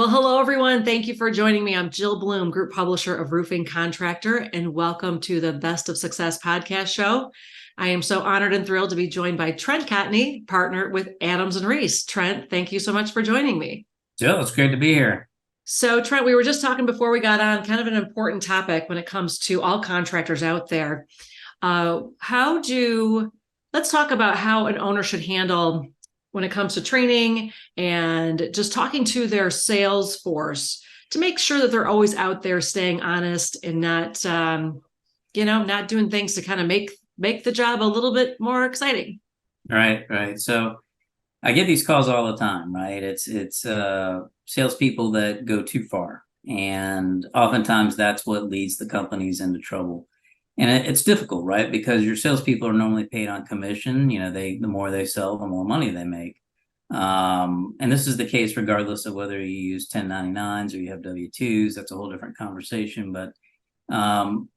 Well, hello, everyone. Thank you for joining me. I'm Jill Bloom, Group Publisher of Roofing Contractor, and welcome to the Best of Success podcast show. I am so honored and thrilled to be joined by Trent Cotney, partner with Adams and Reese. Trent, thank you so much for joining me. Jill, it's great to be here. So, Trent, we were just talking before we got on, kind of an important topic when it comes to all contractors out there. Let's talk about how an owner should handle when it comes to training and just talking to their sales force to make sure that they're always out there staying honest and not doing things to kind of make the job a little bit more exciting. Right. So I get these calls all the time, right? It's salespeople that go too far, and oftentimes that's what leads the companies into trouble. And it's difficult, right? Because your salespeople are normally paid on commission. The more they sell, the more money they make. And this is the case regardless of whether you use 1099s or you have W-2s. That's a whole different conversation. But one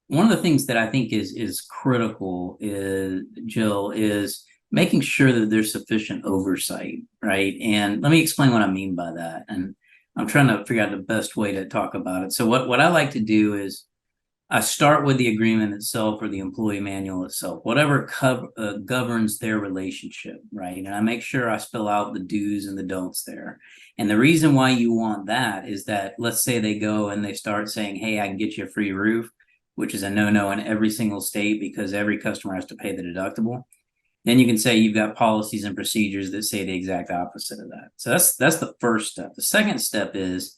of the things that I think is critical is making sure that there's sufficient oversight, right? And let me explain what I mean by that. And I'm trying to figure out the best way to talk about it. So what I like to do is I start with the agreement itself or the employee manual itself, whatever governs their relationship, right? And I make sure I spell out the do's and the don'ts there. And the reason why you want that is that, let's say they go and they start saying, hey, I can get you a free roof, which is a no-no in every single state because every customer has to pay the deductible. Then you can say you've got policies and procedures that say the exact opposite of that. So that's the first step. The second step is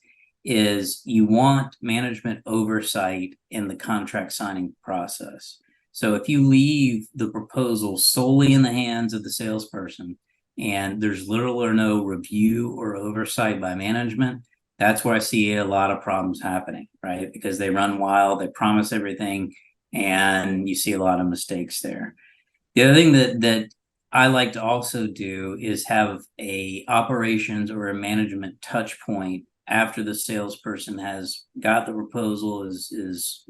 you want management oversight in the contract signing process. So if you leave the proposal solely in the hands of the salesperson and there's little or no review or oversight by management, that's where I see a lot of problems happening, right? Because they run wild, they promise everything, and you see a lot of mistakes there. The other thing that I like to also do is have a operations or a management touch point after the salesperson has got the proposal, is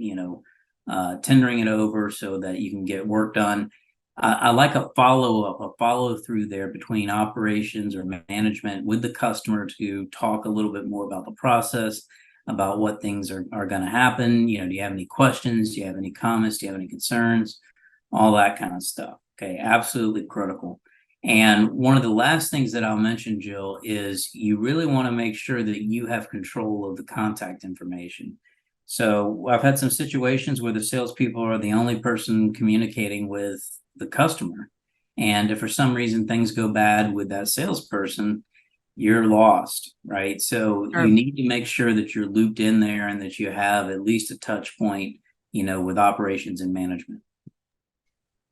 tendering it over so that you can get work done. I like a follow-up, a follow-through there between operations or management with the customer to talk a little bit more about the process, about what things are going to happen. Do you have any questions? Do you have any comments? Do you have any concerns? All that kind of stuff. Okay, absolutely critical. And one of the last things that I'll mention, Jill, is you really want to make sure that you have control of the contact information. So I've had some situations where the salespeople are the only person communicating with the customer. And if for some reason things go bad with that salesperson, you're lost, right? So Sure. You need to make sure that you're looped in there and that you have at least a touch point, with operations and management.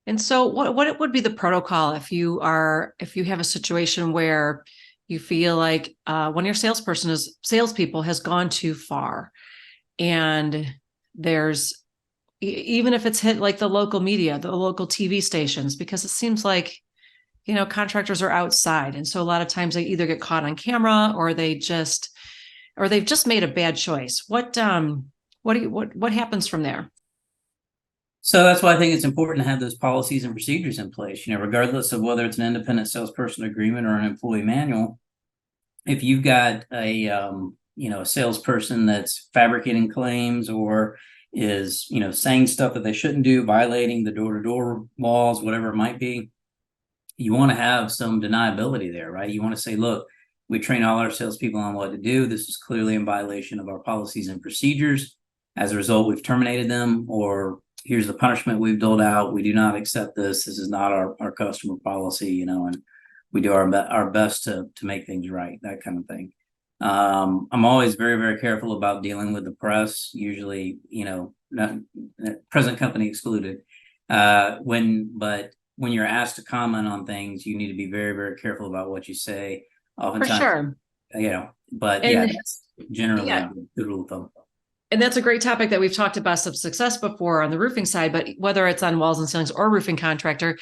And so what would be the protocol if you have a situation where you feel like one of your salespeople has gone too far, and there's even if it's hit like the local media, the local TV stations, because it seems like contractors are outside, and so a lot of times they either get caught on camera or they've just made a bad choice. What happens from there? So that's why I think it's important to have those policies and procedures in place, regardless of whether it's an independent salesperson agreement or an employee manual. If you've got a salesperson that's fabricating claims or is, saying stuff that they shouldn't do, violating the door-to-door laws, whatever it might be, you want to have some deniability there, right? You want to say, look, we train all our salespeople on what to do. This is clearly in violation of our policies and procedures. As a result, we've terminated them, or here's the punishment we've doled out. We do not accept this. This is not our customer policy, and we do our best to make things right, that kind of thing. I'm always very, very careful about dealing with the press, usually, not present company excluded. But when you're asked to comment on things, you need to be very, very careful about what you say. Oftentimes, For sure. But And yeah, that's generally yeah. a good rule of thumb. And that's a great topic that we've talked about some success before on the roofing side, but whether it's on walls and ceilings or roofing contractor,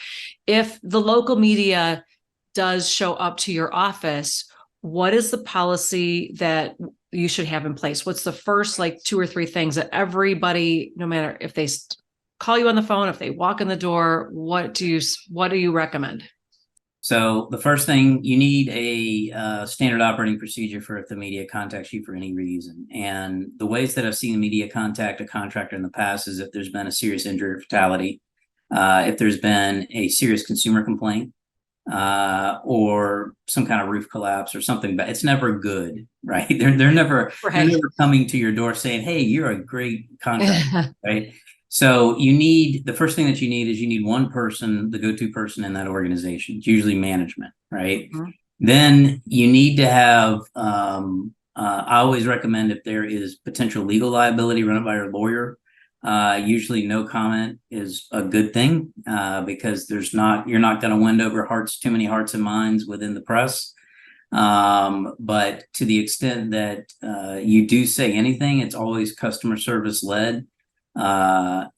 if the local media does show up to your office, what is the policy that you should have in place? What's the first two or three things that everybody, no matter if they call you on the phone, if they walk in the door, what do you recommend? So the first thing, you need a standard operating procedure for if the media contacts you for any reason. And the ways that I've seen the media contact a contractor in the past is if there's been a serious injury or fatality, if there's been a serious consumer complaint, or some kind of roof collapse or something, but it's never good, right? They're never Right. coming to your door saying, "Hey, you're a great contractor," right? So the first thing that you need is you need one person, the go-to person in that organization. It's usually management, right? Mhm. Then you need to have, I always recommend if there is potential legal liability, run it by your lawyer. Usually no comment is a good thing, because you're not going to win over too many hearts and minds within the press. But to the extent that you do say anything, it's always customer service led.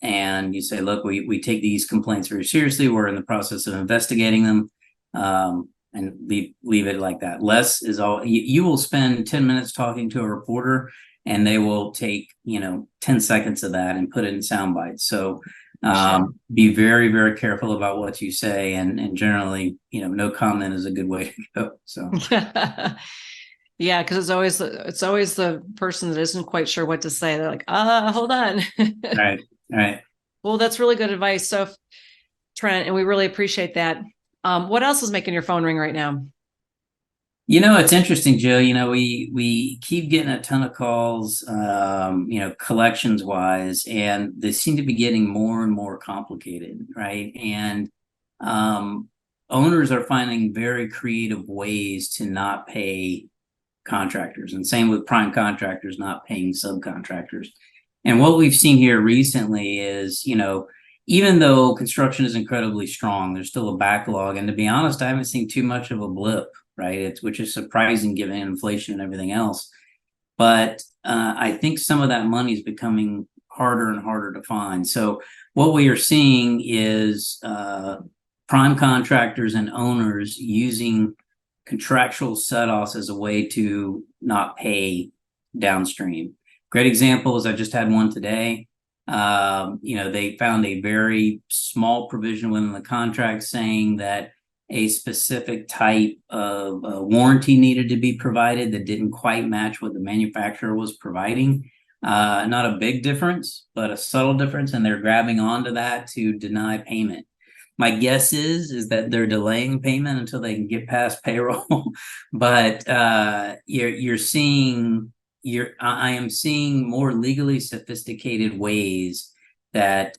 And you say, look, we take these complaints very seriously. We're in the process of investigating them. And leave it like that. Less is all. You will spend 10 minutes talking to a reporter, and they will take 10 seconds of that and put it in sound bites. So Sure. be very, very careful about what you say, and generally, no comment is a good way to go. So Yeah, because it's always the person that isn't quite sure what to say. They're like, hold on. right, right. Well, that's really good advice. So, Trent, and we really appreciate that. What else is making your phone ring right now? It's interesting, Joe. We keep getting a ton of calls, collections wise, and they seem to be getting more and more complicated, right? And um, owners are finding very creative ways to not pay contractors, and same with prime contractors not paying subcontractors. And what we've seen here recently is, even though construction is incredibly strong, there's still a backlog. And to be honest, I haven't seen too much of a blip, right? Which is surprising given inflation and everything else. But I think some of that money is becoming harder and harder to find. So what we are seeing is prime contractors and owners using contractual set-offs as a way to not pay downstream. Great example is I just had one today. They found a very small provision within the contract saying that a specific type of warranty needed to be provided that didn't quite match what the manufacturer was providing. Not a big difference, but a subtle difference, and they're grabbing onto that to deny payment. My guess is that they're delaying payment until they can get past payroll. But I am seeing more legally sophisticated ways that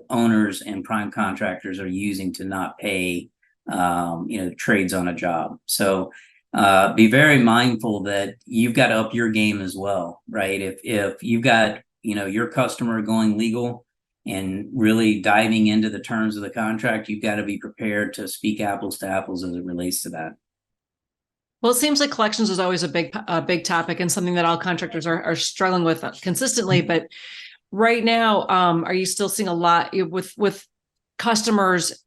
owners and prime contractors are using to not pay trades on a job. So be very mindful that you've got to up your game as well, right? If you've got your customer going legal and really diving into the terms of the contract, you've got to be prepared to speak apples to apples as it relates to that. Well, it seems like collections is always a big topic and something that all contractors are struggling with consistently. But right now, are you still seeing a lot with customers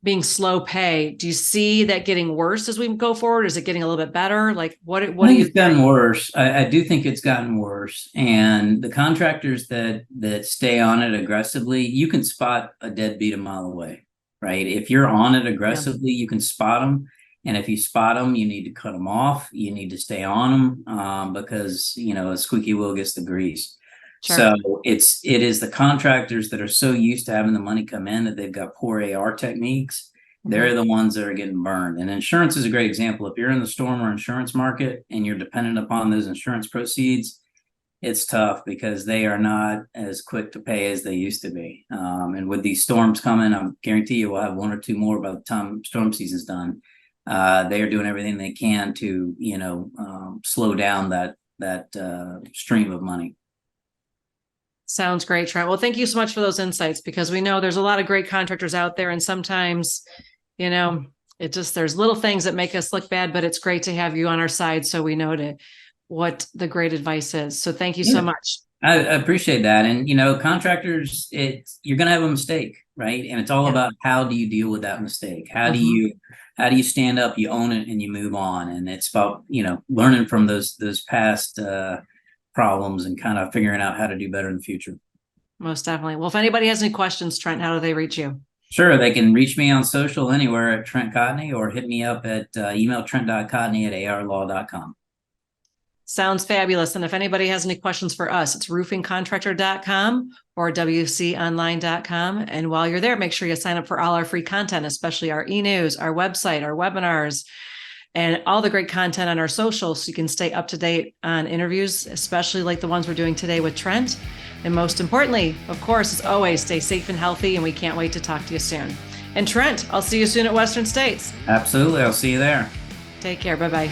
being slow pay? Do you see that getting worse as we go forward? Is it getting a little bit better? Like what I do think you it's gotten worse. I do think it's gotten worse. And the contractors that stay on it aggressively, you can spot a deadbeat a mile away, right? If you're on it aggressively, you can spot them. And if you spot them, you need to cut them off. You need to stay on them, because a squeaky wheel gets the grease. Sure. So it is the contractors that are so used to having the money come in that they've got poor AR techniques. They're the ones that are getting burned. And insurance is a great example. If you're in the storm or insurance market and you're dependent upon those insurance proceeds, it's tough because they are not as quick to pay as they used to be. And with these storms coming, I guarantee you we'll have one or two more by the time storm season's done. They are doing everything they can to, slow down that stream of money. Sounds great, Trent. Well, thank you so much for those insights, because we know there's a lot of great contractors out there, and sometimes, there's little things that make us look bad, but it's great to have you on our side so we know what the great advice is. So thank you so much. I appreciate that. And, contractors, you're going to have a mistake, right? And it's all about how do you deal with that mistake? How do you stand up, you own it, and you move on? And it's about, learning from those past problems and kind of figuring out how to do better in the future. Most definitely. Well, if anybody has any questions, Trent, how do they reach you? Sure, they can reach me on social anywhere at Trent Cotney or hit me up at email trent.cotney@arlaw.com. Sounds fabulous. And if anybody has any questions for us, it's roofingcontractor.com or wconline.com. And while you're there, make sure you sign up for all our free content, especially our e-news, our website, our webinars, and all the great content on our socials, so you can stay up to date on interviews, especially like the ones we're doing today with Trent. And most importantly, of course, as always, stay safe and healthy, and we can't wait to talk to you soon. And Trent, I'll see you soon at Western States. Absolutely. I'll see you there. Take care. Bye-bye.